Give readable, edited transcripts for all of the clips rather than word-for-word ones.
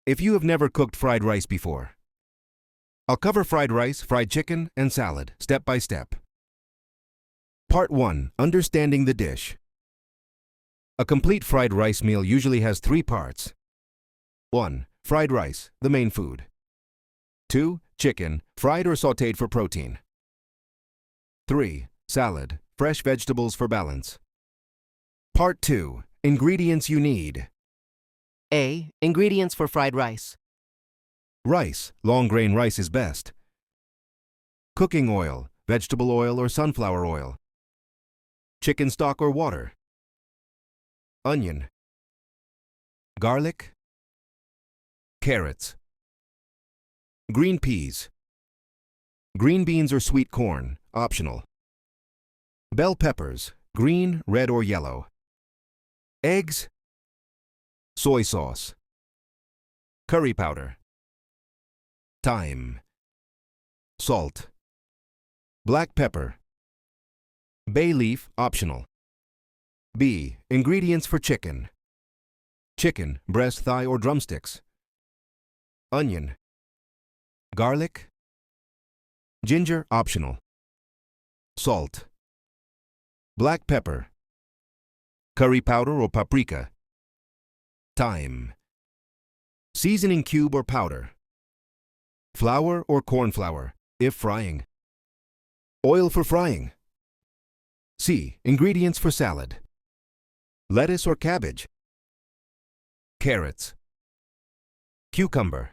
if you have never cooked fried rice before. I'll cover fried rice, fried chicken, and salad, step by step. Part 1. Understanding the dish. A complete fried rice meal usually has 3 parts. 1. Fried rice, the main food. 2. Chicken, fried or sautéed for protein. 3. Salad, fresh vegetables for balance. Part 2. Ingredients you need. A. Ingredients for fried rice. Rice, long grain rice is best. Cooking oil, vegetable oil or sunflower oil. Chicken stock or water. Onion. Garlic. Carrots. Green peas. Green beans or sweet corn, optional. Bell peppers, green, red or yellow. Eggs. Soy sauce. Curry powder. Thyme. Salt. Black pepper. Bay leaf, optional. B. Ingredients for chicken. Chicken, breast, thigh, or drumsticks. Onion. Garlic. Ginger, optional. Salt. Black pepper. Curry powder or paprika. Thyme. Seasoning cube or powder. Flour or corn flour, if frying. Oil for frying. C. Ingredients for salad. Lettuce or cabbage. Carrots. Cucumber.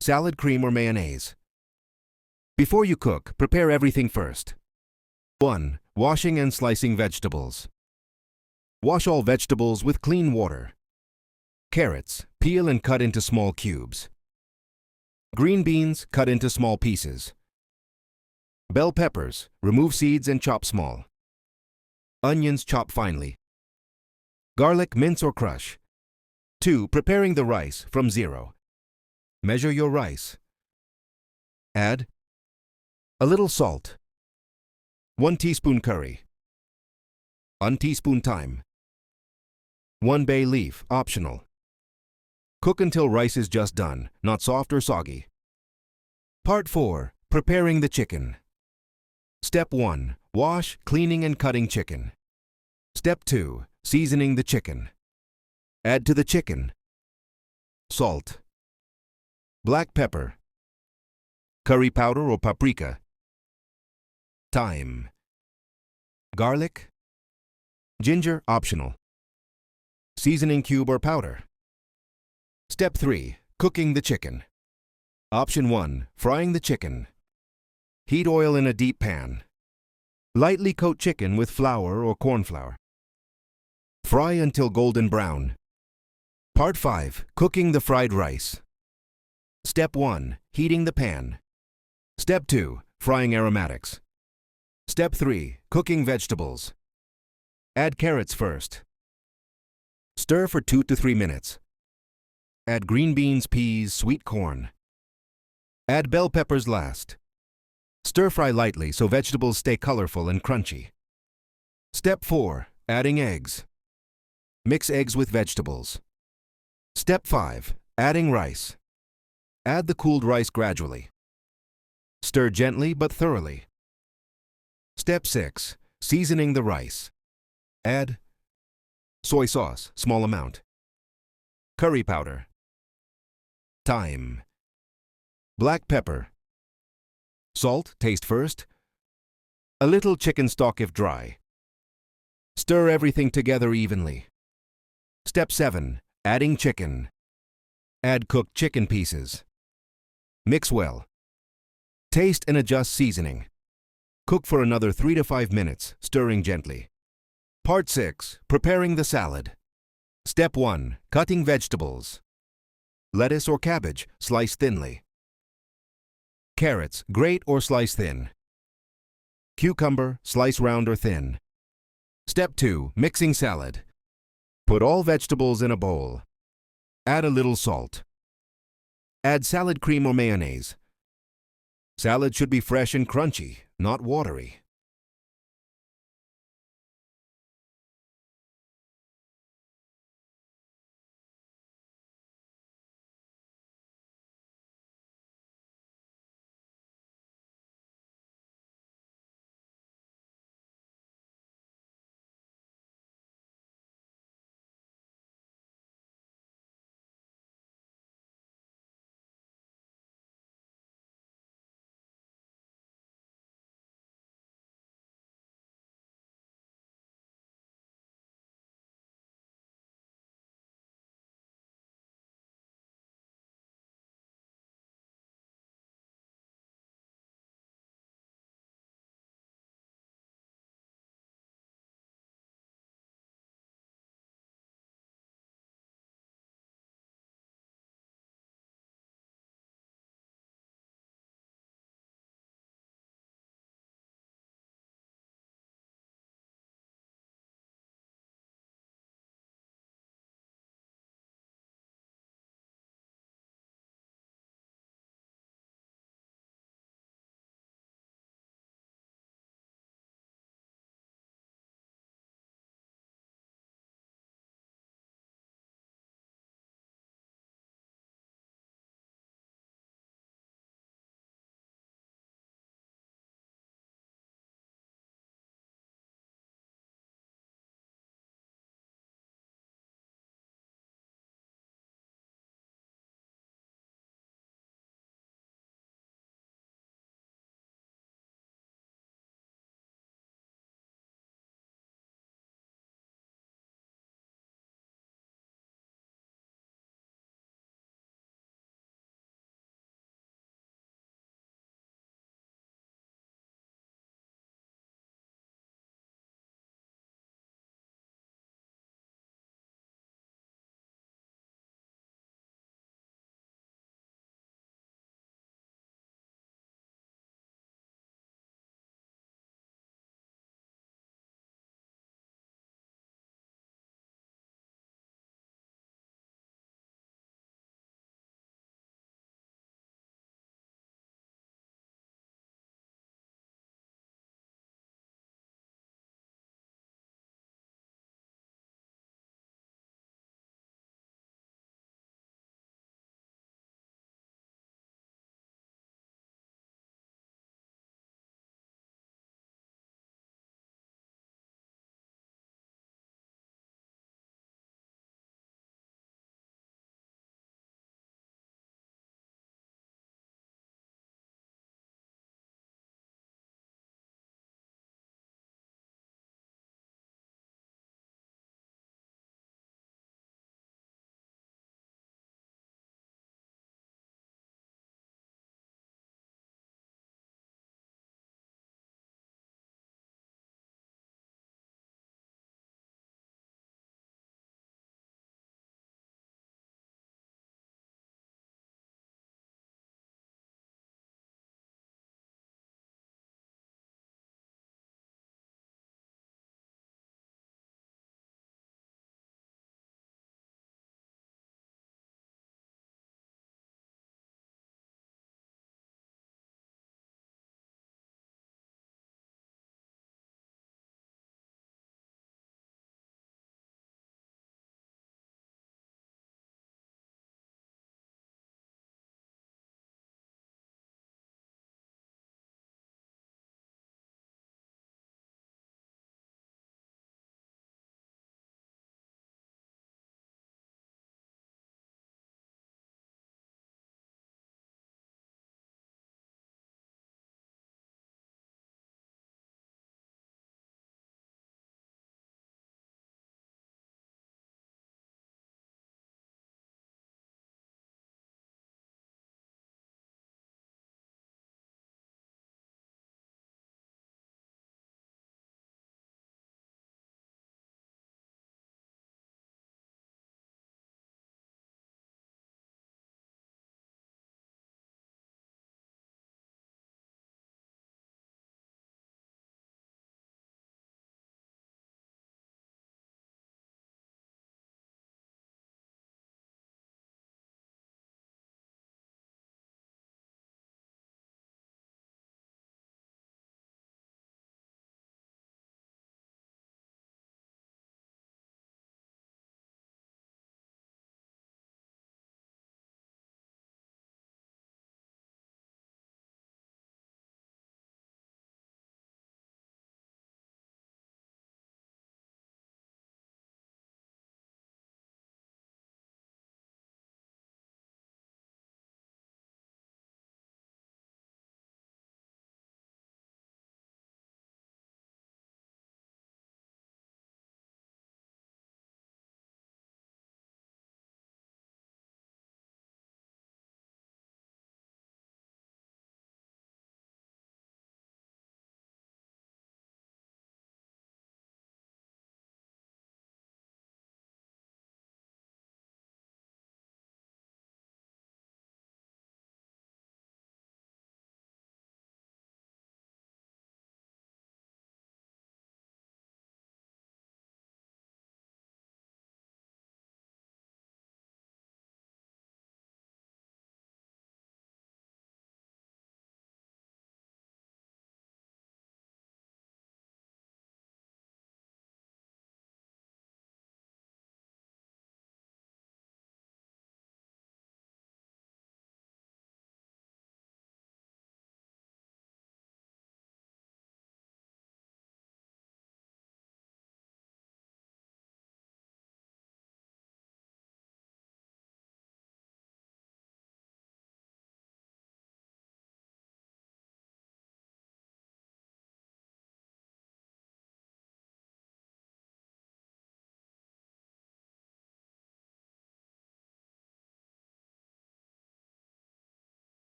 Salad cream or mayonnaise. Before you cook, prepare everything first. 1. Washing and slicing vegetables. Wash all vegetables with clean water. Carrots, peel and cut into small cubes. Green beans, cut into small pieces. Bell peppers, remove seeds and chop small. Onions, chop finely. Garlic, mince or crush. 2. Preparing the rice from 0. Measure your rice. Add a little salt. 1 teaspoon curry. 1 teaspoon thyme. 1 bay leaf, optional. Cook until rice is just done, not soft or soggy. Part 4. Preparing the chicken. Step 1. Wash, cleaning and cutting chicken. Step 2. Seasoning the chicken. Add to the chicken salt, black pepper, curry powder or paprika, thyme, garlic, ginger, optional, seasoning cube or powder. Step 3. Cooking the chicken. Option 1. Frying the chicken. Heat oil in a deep pan. Lightly coat chicken with flour or corn flour. Fry until golden brown. Part 5. Cooking the fried rice. Step 1. Heating the pan. Step 2. Frying aromatics. Step 3. Cooking vegetables. Add carrots first. Stir for 2 to 3 minutes. Add green beans, peas, sweet corn. Add bell peppers last. Stir fry lightly so vegetables stay colorful and crunchy. Step 4. Adding eggs. Mix eggs with vegetables. Step 5. Adding rice. Add the cooled rice gradually. Stir gently but thoroughly. Step 6. Seasoning the rice. Add soy sauce, small amount. Curry powder. Thyme. Black pepper. Salt, taste first. A little chicken stock if dry. Stir everything together evenly. Step 7. Adding chicken. Add cooked chicken pieces. Mix well. Taste and adjust seasoning. Cook for another 3 to 5 minutes, stirring gently. Part 6. Preparing the salad. Step 1. Cutting vegetables. Lettuce or cabbage, slice thinly. Carrots, grate or slice thin. Cucumber, slice round or thin. Step 2. Mixing salad. Put all vegetables in a bowl. Add a little salt. Add salad cream or mayonnaise. Salad should be fresh and crunchy, not watery.